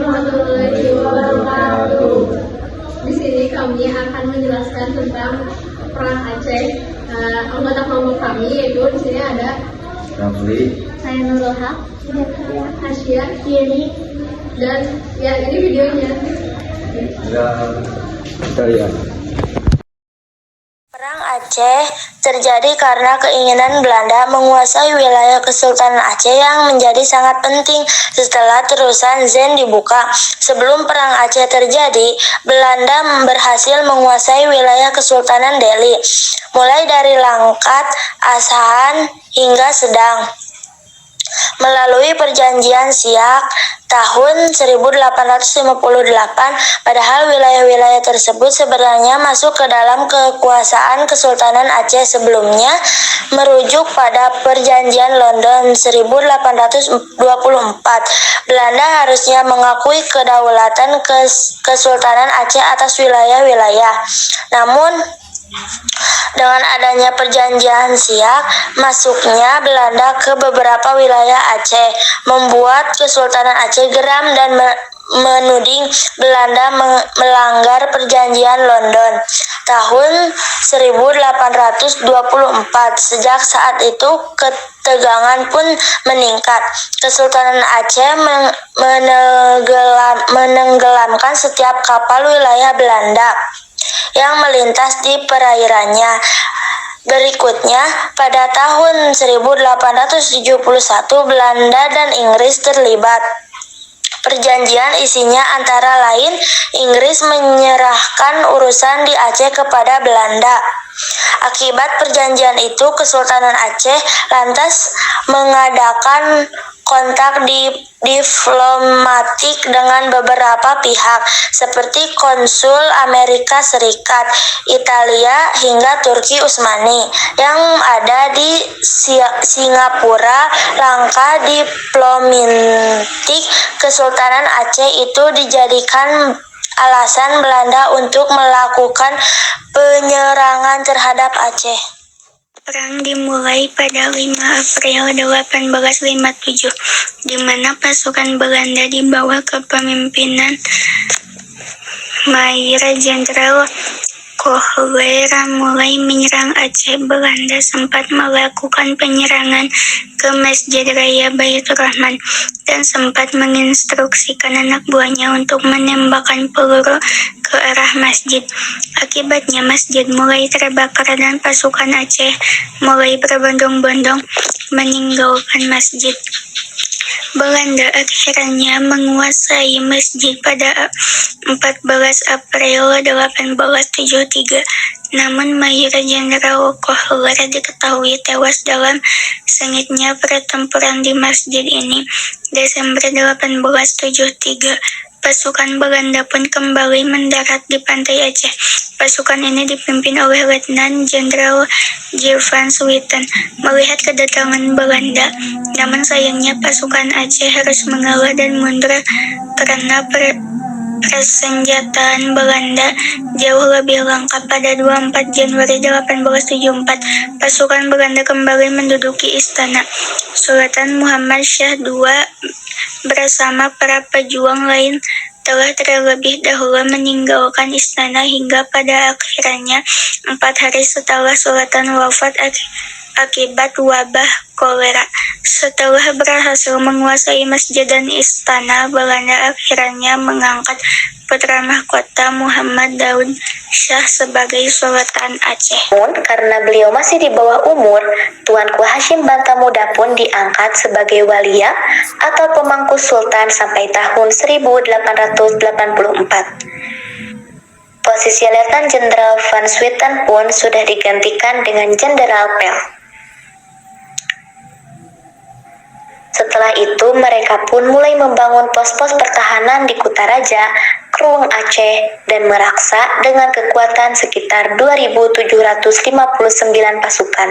warahmatullahi wabarakatuh. Di sini kami akan menjelaskan tentang perang Aceh. Anggota kelompok kami yaitu di sini ada Rafli, saya Nurul Haq, Hasya, Kiri, dan ya ini videonya. dan Daya. Perang Aceh terjadi karena keinginan Belanda menguasai wilayah Kesultanan Aceh yang menjadi sangat penting setelah terusan Zen dibuka. Sebelum Perang Aceh terjadi, Belanda berhasil menguasai wilayah Kesultanan Delhi, mulai dari Langkat, Asahan, hingga Sedang. Melalui perjanjian Siak tahun 1858, padahal wilayah-wilayah tersebut sebenarnya masuk ke dalam kekuasaan Kesultanan Aceh sebelumnya, merujuk pada perjanjian London 1824. Belanda harusnya mengakui kedaulatan Kesultanan Aceh atas wilayah-wilayah. Namun, dengan adanya perjanjian Siak, masuknya Belanda ke beberapa wilayah Aceh membuat Kesultanan Aceh geram dan menuding Belanda melanggar perjanjian London tahun 1824. Sejak saat itu ketegangan pun meningkat. Kesultanan Aceh menenggelamkan setiap kapal wilayah Belanda yang melintas di perairannya. Berikutnya, pada tahun 1871, Belanda dan Inggris terlibat. Perjanjian isinya antara lain Inggris menyerahkan urusan di Aceh kepada Belanda. Akibat perjanjian itu, Kesultanan Aceh lantas mengadakan kontak diplomatik dengan beberapa pihak seperti Konsul Amerika Serikat, Italia, hingga Turki Utsmani yang ada di Singapura. Langkah diplomatik Kesultanan Aceh itu dijadikan alasan Belanda untuk melakukan penyerangan terhadap Aceh. Perang dimulai pada 5 April 1857, di mana pasukan Belanda di bawah kepemimpinan Mayor Jenderal Kohlera mulai menyerang Aceh. Belanda sempat melakukan penyerangan ke Masjid Raya Baitur Rahman dan sempat menginstruksikan anak buahnya untuk menembakkan peluru ke arah masjid. Akibatnya masjid mulai terbakar dan pasukan Aceh mulai berbondong-bondong meninggalkan masjid. Belanda akhirnya menguasai masjid pada 14 April 1873. Namun Mayor Jenderal Kohlera diketahui tewas dalam sengitnya pertempuran di masjid ini. Desember 1873, pasukan Belanda pun kembali mendarat di pantai Aceh. Pasukan ini dipimpin oleh Letnan Jenderal J. van Swieten. Melihat kedatangan Belanda, namun sayangnya pasukan Aceh harus mengalah dan mundur karena persenjataan Belanda jauh lebih lengkap. Pada 24 Januari 1874, pasukan Belanda kembali menduduki istana. Sultan Muhammad Shah II bersama para pejuang lain telah terlebih dahulu meninggalkan istana hingga pada akhirnya 4 hari setelah Sultan wafat akibat wabah kolera. Setelah berhasil menguasai masjid dan istana, Belanda akhirnya mengangkat putra mahkota Muhammad Daud Shah sebagai Sultan Aceh. Namun, karena beliau masih di bawah umur, Tuanku Hashim Bantamuda pun diangkat sebagai walia atau pemangku sultan sampai tahun 1884. Posisi Letnan Jenderal van Swieten pun sudah digantikan dengan Jenderal Pel. Setelah itu, mereka pun mulai membangun pos-pos pertahanan di Kutaraja, Krueng Aceh, dan Meraksa dengan kekuatan sekitar 2.759 pasukan.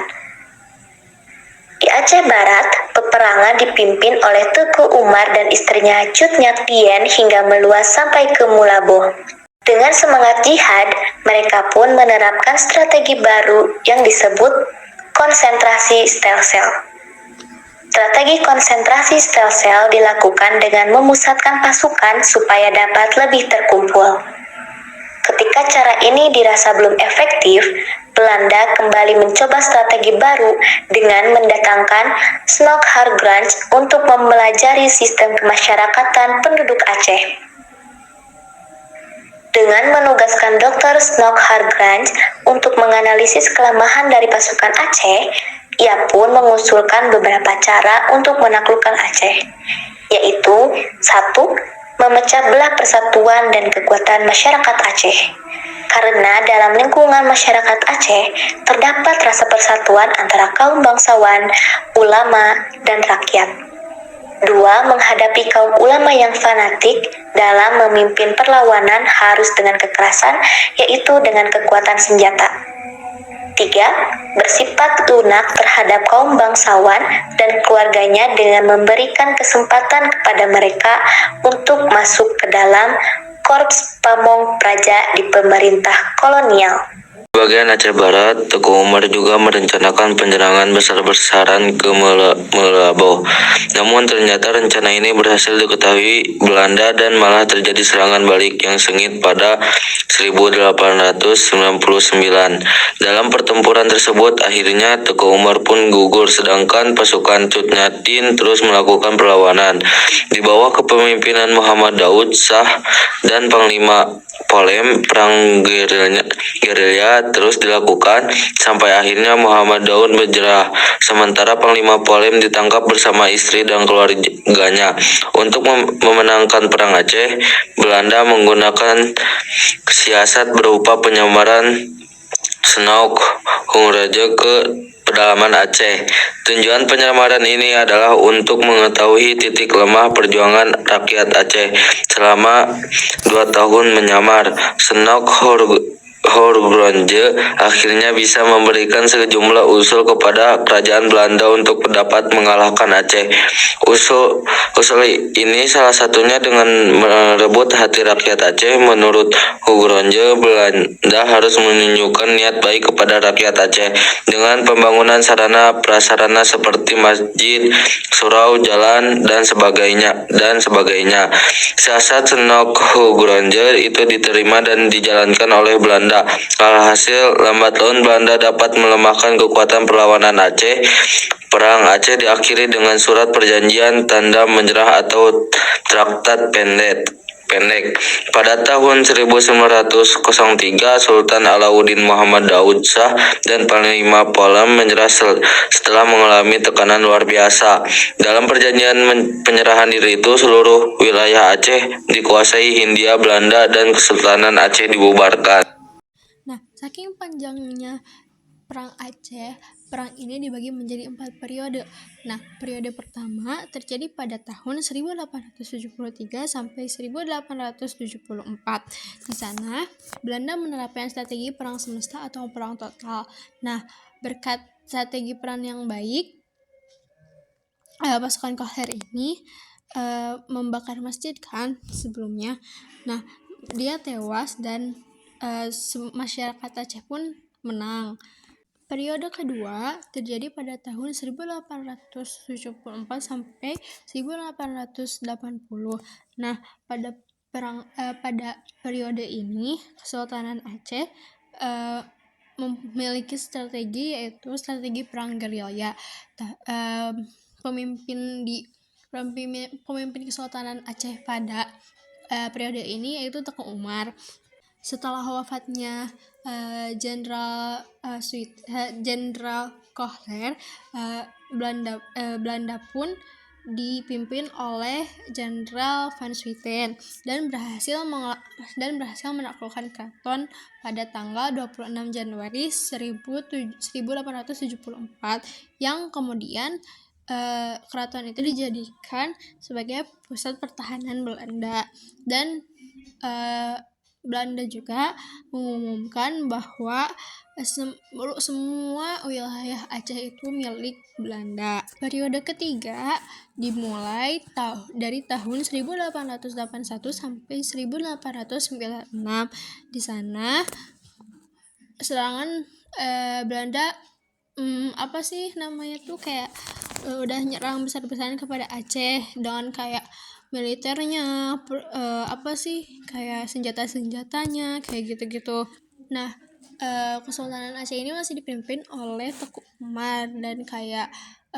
Di Aceh Barat, peperangan dipimpin oleh Teuku Umar dan istrinya Cut Nyak Dien hingga meluas sampai ke Mulaboh. Dengan semangat jihad, mereka pun menerapkan strategi baru yang disebut konsentrasi stel sel. Strategi konsentrasi sel-sel dilakukan dengan memusatkan pasukan supaya dapat lebih terkumpul. Ketika cara ini dirasa belum efektif, Belanda kembali mencoba strategi baru dengan mendatangkan Snoek Hartrangt untuk mempelajari sistem kemasyarakatan penduduk Aceh. Dengan menugaskan Dr. Snoek Hartrangt untuk menganalisis kelemahan dari pasukan Aceh, ia pun mengusulkan beberapa cara untuk menaklukkan Aceh, yaitu 1. Memecah belah persatuan dan kekuatan masyarakat Aceh. Karena dalam lingkungan masyarakat Aceh terdapat rasa persatuan antara kaum bangsawan, ulama, dan rakyat. 2. Menghadapi kaum ulama yang fanatik dalam memimpin perlawanan harus dengan kekerasan, yaitu dengan kekuatan senjata. 3. Bersifat lunak terhadap kaum bangsawan dan keluarganya dengan memberikan kesempatan kepada mereka untuk masuk ke dalam Korps Pamong Praja di pemerintah kolonial. Di bagian Aceh Barat, Teku Umar juga merencanakan penyerangan besar-besaran ke Meulaboh. Namun ternyata rencana ini berhasil diketahui Belanda dan malah terjadi serangan balik yang sengit pada 1899. Dalam pertempuran tersebut, akhirnya Teku Umar pun gugur, sedangkan pasukan Cut Nyatin terus melakukan perlawanan. Di bawah kepemimpinan Muhammad Daud Shah dan Panglima Polem, perang gerilya terus dilakukan sampai akhirnya Muhammad Daud menyerah. Sementara Panglima Polem ditangkap bersama istri dan keluarganya. Untuk memenangkan perang Aceh, Belanda menggunakan siasat berupa penyamaran Snoek Hartrangt ke pedalaman Aceh. Tujuan penyamaran ini adalah untuk mengetahui titik lemah perjuangan rakyat Aceh. Selama 2 tahun menyamar, Snoek Hartrangt akhirnya bisa memberikan sejumlah usul kepada kerajaan Belanda untuk dapat mengalahkan Aceh. Usul ini salah satunya dengan merebut hati rakyat Aceh. Menurut Hartrangt, Belanda harus menunjukkan niat baik kepada rakyat Aceh dengan pembangunan sarana prasarana seperti masjid, surau, jalan, dan sebagainya. Siasat Snoek Hartrangt itu diterima dan dijalankan oleh Belanda. Alhasil, lambat laun Belanda dapat melemahkan kekuatan perlawanan Aceh. Perang Aceh diakhiri dengan surat perjanjian tanda menyerah atau Traktat Pendek. Pada tahun 1903, Sultan Alauddin Muhammad Daud Shah dan Panglima Polem menyerah setelah mengalami tekanan luar biasa. Dalam perjanjian penyerahan diri itu, seluruh wilayah Aceh dikuasai Hindia Belanda dan Kesultanan Aceh dibubarkan. Nah, saking panjangnya perang Aceh, perang ini dibagi menjadi 4 periode. Nah, periode pertama terjadi pada tahun 1873 sampai 1874. Di sana, Belanda menerapkan strategi perang semesta atau perang total. Nah, berkat strategi perang yang baik, pasukan Kohler ini membakar masjid kan sebelumnya. Nah, dia tewas dan masyarakat Aceh pun menang. Periode kedua terjadi pada tahun 1874 sampai 1880. Nah, pada periode ini Kesultanan Aceh memiliki strategi, yaitu strategi perang gerilya. Pemimpin Kesultanan Aceh pada periode ini yaitu Teku Umar. Setelah wafatnya Jenderal Kohler, Belanda pun dipimpin oleh Jenderal Van Swieten dan berhasil menaklukkan Keraton pada tanggal 26 Januari 1874, yang kemudian keraton itu dijadikan sebagai pusat pertahanan Belanda. Dan Belanda juga mengumumkan bahwa semua wilayah Aceh itu milik Belanda. Periode ketiga dimulai dari tahun 1881 sampai 1896. Di sana serangan Belanda apa sih namanya tuh kayak udah nyerang besar-besaran kepada Aceh dengan kayak militernya, apa sih kayak senjata-senjatanya kayak gitu-gitu. Nah, Kesultanan Aceh ini masih dipimpin oleh Teku Umar dan kayak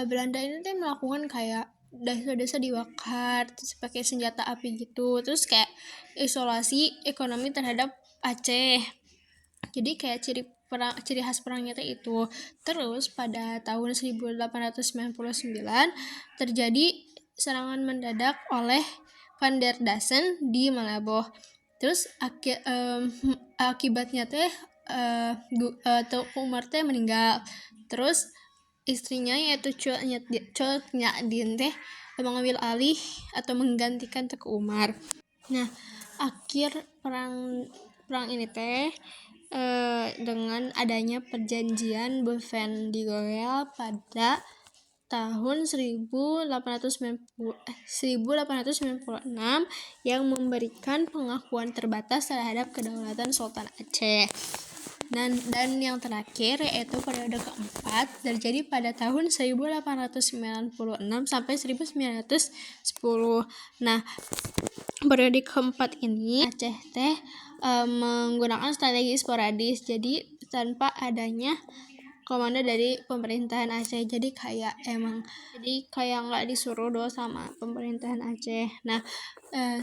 Belanda ini tuh melakukan kayak desa-desa dibakar terus pakai senjata api gitu, terus kayak isolasi ekonomi terhadap Aceh. Jadi kayak ciri khas perangnya itu. Terus pada tahun 1899 terjadi serangan mendadak oleh Van der Dassen di Malabo. Terus akibatnya Teuku Umar meninggal. Terus istrinya yaitu Chot Nyadin mengambil alih atau menggantikan Teuku Umar. Nah, akhir perang ini dengan adanya perjanjian Bouven di Goel pada tahun 1896 yang memberikan pengakuan terbatas terhadap kedaulatan Sultan Aceh. Dan yang terakhir yaitu periode keempat terjadi pada tahun 1896 sampai 1910. Nah, periode keempat ini Aceh menggunakan strategi sporadis, jadi tanpa adanya komando dari pemerintahan Aceh, jadi kayak nggak disuruh sama pemerintahan Aceh. Nah,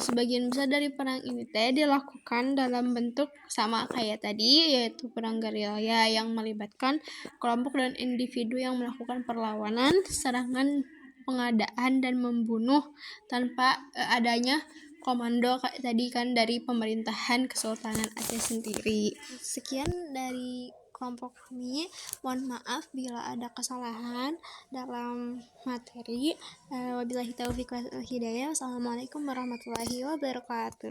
sebagian besar dari perang ini dilakukan dalam bentuk sama kayak tadi, yaitu perang gerilya yang melibatkan kelompok dan individu yang melakukan perlawanan, serangan, pengadaan dan membunuh tanpa adanya komando kayak tadi kan dari pemerintahan Kesultanan Aceh sendiri. Sekian dari kelompok kami, mohon maaf bila ada kesalahan dalam materi. Wabillahi taufiq wal hidayah. Wassalamualaikum warahmatullahi wabarakatuh.